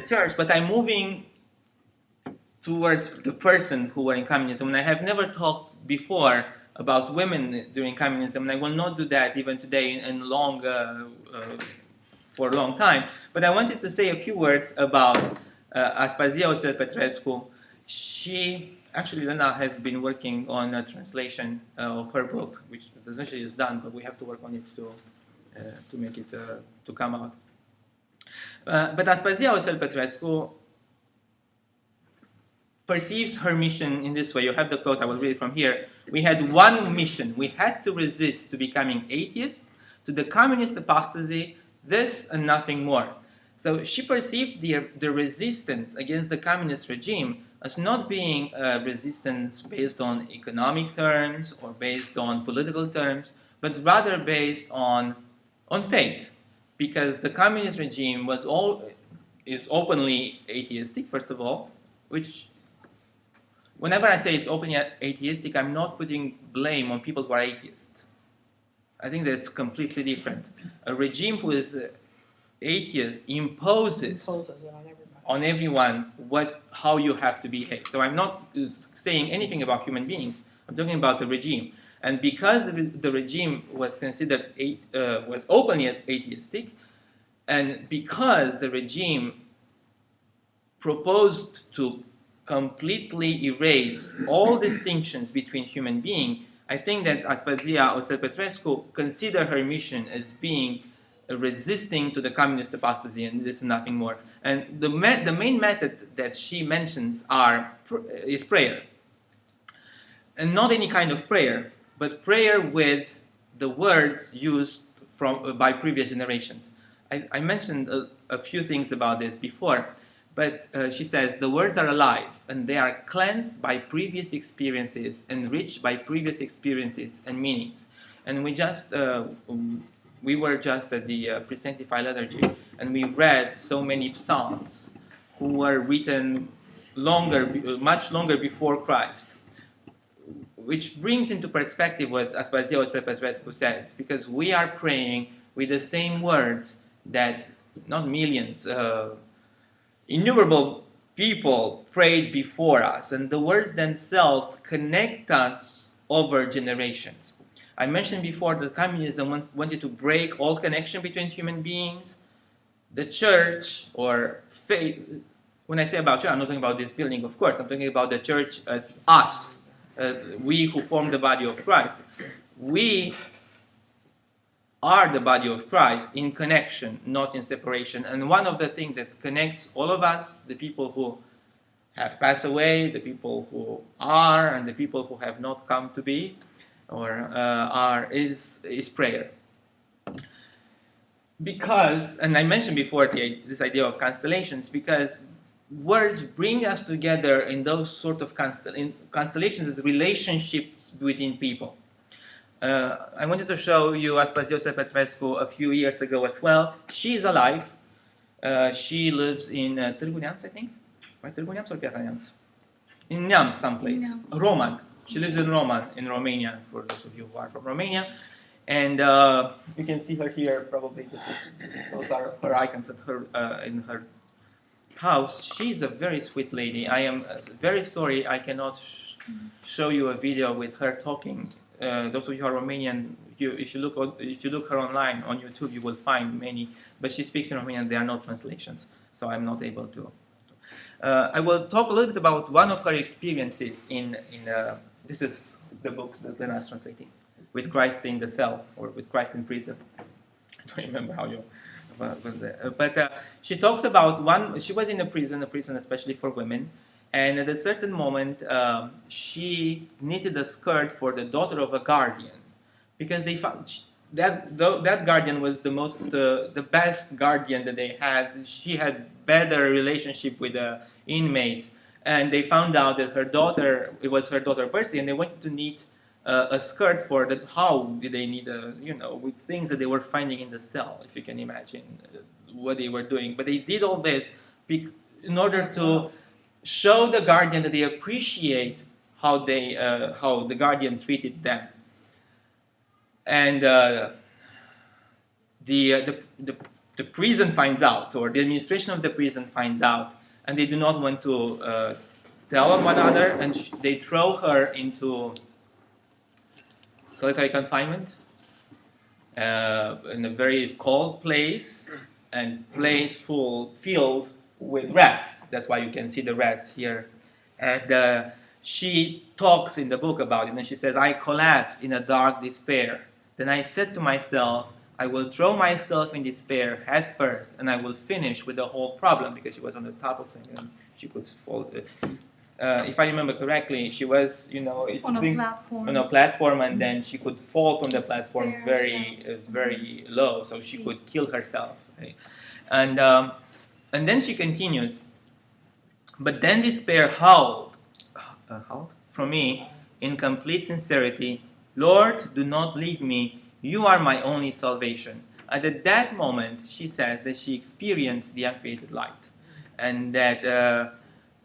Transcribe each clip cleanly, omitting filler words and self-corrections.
church, but I'm moving towards the person who were in communism. And I have never talked before about women during communism, and I will not do that even today for a long time. But I wanted to say a few words about Aspazia Otel Petrescu. She, actually, Lena has been working on a translation of her book, which essentially is done, but we have to work on it to make it to come out. But Aspazia Otel Petrescu perceives her mission in this way. You have the quote, I will read it from here. We had one mission. We had to resist to becoming atheists, to the communist apostasy, this and nothing more. So she perceived the resistance against the communist regime as not being a resistance based on economic terms or based on political terms, but rather based on faith. Because the communist regime is openly atheistic, first of all, which, whenever I say it's openly atheistic, I'm not putting blame on people who are atheists. I think that it's completely different. A regime who is atheist imposes on everyone how you have to behave. So I'm not saying anything about human beings. I'm talking about the regime. And because the regime was considered was openly atheistic, and because the regime proposed to completely erase all distinctions between human beings, I think that Aspazia Otel Petrescu considered her mission as being resisting to the communist apostasy, and this is nothing more. And the main method that she mentions is prayer. And not any kind of prayer, but prayer with the words used by previous generations. I mentioned a few things about this before, but she says, the words are alive, and they are cleansed by previous experiences, enriched by previous experiences and meanings. And we were just at the pre-sanctified liturgy, and we read so many psalms who were written much longer before Christ, which brings into perspective what Aspazia Otel Petrescu says, because we are praying with the same words that not millions, innumerable people prayed before us, and the words themselves connect us over generations. I mentioned before that communism wanted to break all connection between human beings. The church, or faith, when I say about church, I'm not talking about this building, of course, I'm talking about the church as us, we who form the body of Christ. We are the body of Christ in connection, not in separation. And one of the things that connects all of us, the people who have passed away, the people who are, and the people who have not come to be, is prayer. Because, and I mentioned before this idea of constellations, because words bring us together in those sort of constellations, relationships between people. I wanted to show you Aspazia Otel Petrescu a few years ago as well. She is alive. She lives in Târgu Neamț, I think. Right, Târgu Neamț or Piatra Neamț? In Neamț, someplace. Roman. She lives in Roman, in Romania, for those of you who are from Romania. And you can see her here, probably. Those are her icons at in her house. She's a very sweet lady. I am very sorry I cannot show you a video with her talking. Those of you who are Romanian, if you look her online on YouTube, you will find many. But she speaks in Romanian. There are no translations, so I'm not able to. I will talk a little bit about one of her experiences this is the book that Lena is translating, With Christ in the Cell, or With Christ in Prison. I don't remember how you. But she talks about she was in a prison especially for women, and at a certain moment she knitted a skirt for the daughter of a guardian, because they found that guardian was the best guardian that they had. She had better relationship with the inmates, and they found out that it was her daughter Percy, and they wanted to knit a skirt for that. How did they need with things that they were finding in the cell, if you can imagine what they were doing. But they did all this in order to show the guardian that they appreciate how the guardian treated them. And the the prison finds out, or the administration of the prison finds out, and they do not want to tell one another, and they throw her into solitary confinement in a very cold place, and place filled with rats. That's why you can see the rats here. And she talks in the book about it, and she says, I collapsed in a dark despair. Then I said to myself, I will throw myself in despair head first, and I will finish with the whole problem, because she was on the top of it, and she could fall. If I remember correctly, she was, on a platform, and then she could fall from the platform very low, so she could kill herself. Right? And then she continues, but then despair howled from me in complete sincerity, Lord, do not leave me. You are my only salvation. And at that moment, she says that she experienced the uncreated light, and that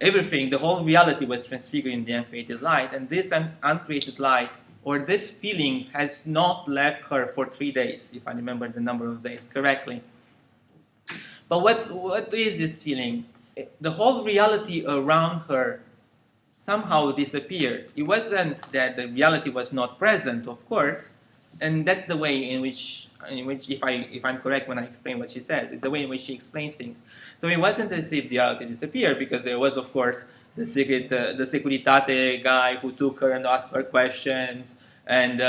everything, the whole reality was transfigured in the uncreated light, and this uncreated light, or this feeling, has not left her for 3 days, if I remember the number of days correctly. But what is this feeling? The whole reality around her somehow disappeared. It wasn't that the reality was not present, of course, and that's the way in which if I'm correct when I explain what she says, it's the way in which she explains things. So it wasn't as if the reality disappeared, because there was, of course, the Securitate guy who took her and asked her questions, and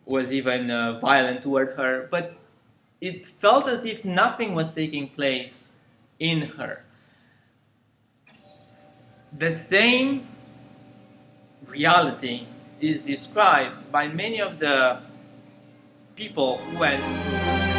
was even violent toward her, but it felt as if nothing was taking place in her. The same reality is described by many of the people who went through